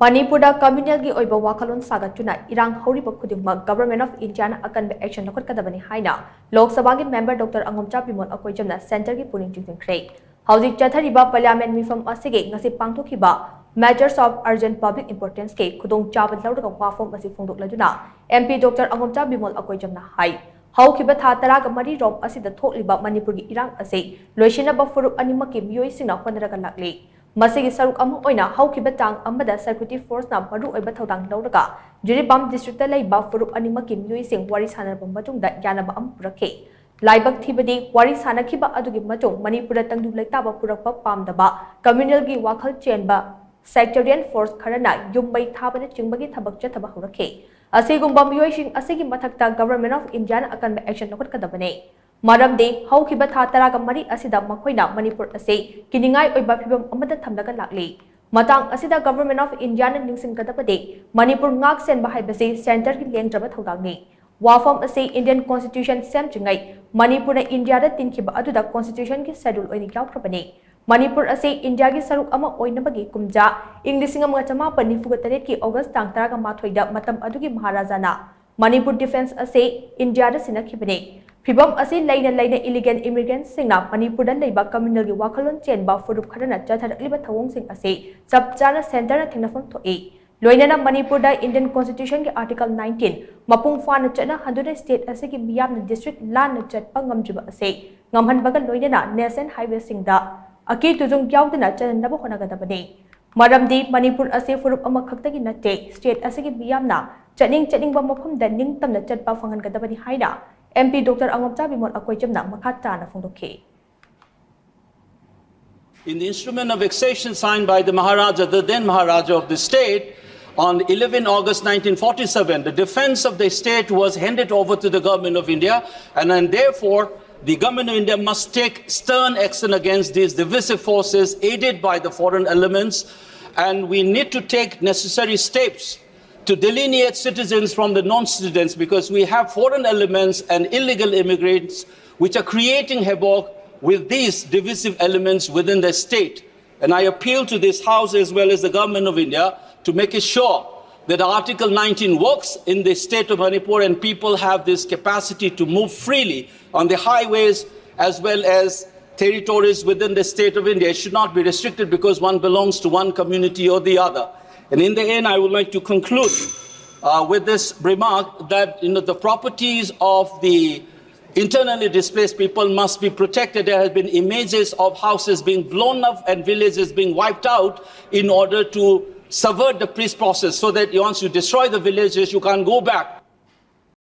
Manipur Communal oiba wakhallon Sagattuna Irang Houriba Khudingmak Government of India Akanba action Loukhatkadabani haina Lok Sabha member Dr. Angomcha Bimol Akoijam Center pukning chingshinkhre Hauzik chathariba Parliament mifam asige ngasi pangthokhiba matters of urgent public importance ke khudong chaba lauraga wafam asi phongdokladuna MP Dr. Angomcha Bimol Akoijam na hai Haukiba tha taraga mari rom asida thokliba Manipur irang ase loisinaba furup animaki miyoi singna honaraga lakli Masigi saruk amu oina haukiba tang amada security force na maru oiba thodang lauraga Jiribam district laiba furup animaki miyoi sing wari sanarba matungda yanaba am purakhe Laibak thibadi wari sanakhiba adugi matung Manipur tangdu laitaba purakpa pamdaba Communal gi Wakhal chenba sectarian force kharana yumbai thabana chingbagi thabak chathaba hurakhe Asigumba miyoi sing asigi mathakta Government of India Akanba action Loukhatkadabani Maramde haukiba tha taraga mari asida makhoina Manipur ase kiningai oiba phibam amada thamlaga lakli matang asida Government of India na ningsingkadabade Manipur ngak sen bahai base center ki lengdraba thodangni wafam ase Indian Constitution semchingai Manipur na India da tinkhiba aduda Constitution ki schedule oini kyaukrabani Manipur ase India gi saruk ama oinabagi kumja Englishing amga chama panifuga taret ki August tang taraga mathoida matam adugi Maharaja na Manipur defense ase India da sinakhibane Phibam asi laina illegal immigrants singna Manipur da leiba communal gi wakhallon chenba furup kharana chatharakliba thawong sing ase chapchana center na thingnafam thoi loinana Manipur da Indian Constitution gi article 19 mapung fana chana handuna state ase gi miyam district lan na chatpa ngamjiba ase ngamhanbaga loinana national highway singda aki tujung yaudana chanaba honagadabani maramdi Manipur ase furup ama khaktagi natte state ase gi miyamna chaning ba mafam da ningtamna chatpa fangangadabani haina MP Dr. Angomcha Bimol Akoijam na makhatana phongdokhe. In the instrument of vexation signed by the Maharaja, the then Maharaja of the state, on 11 August 1947, the defense of the state was handed over to the government of India, and therefore the government of India must take stern action against these divisive forces aided by the foreign elements, and we need to take necessary steps to delineate citizens from the non-citizens because we have foreign elements and illegal immigrants which are creating havoc with these divisive elements within the state. And I appeal to this House as well as the Government of India to make it sure that Article 19 works in the state of Manipur and people have this capacity to move freely on the highways as well as territories within the state of India. It should not be restricted because one belongs to one community or the other. And in the end, I would like to conclude with this remark that the properties of the internally displaced people must be protected. There have been images of houses being blown up and villages being wiped out in order to subvert the peace process so that once you destroy the villages, you can't go back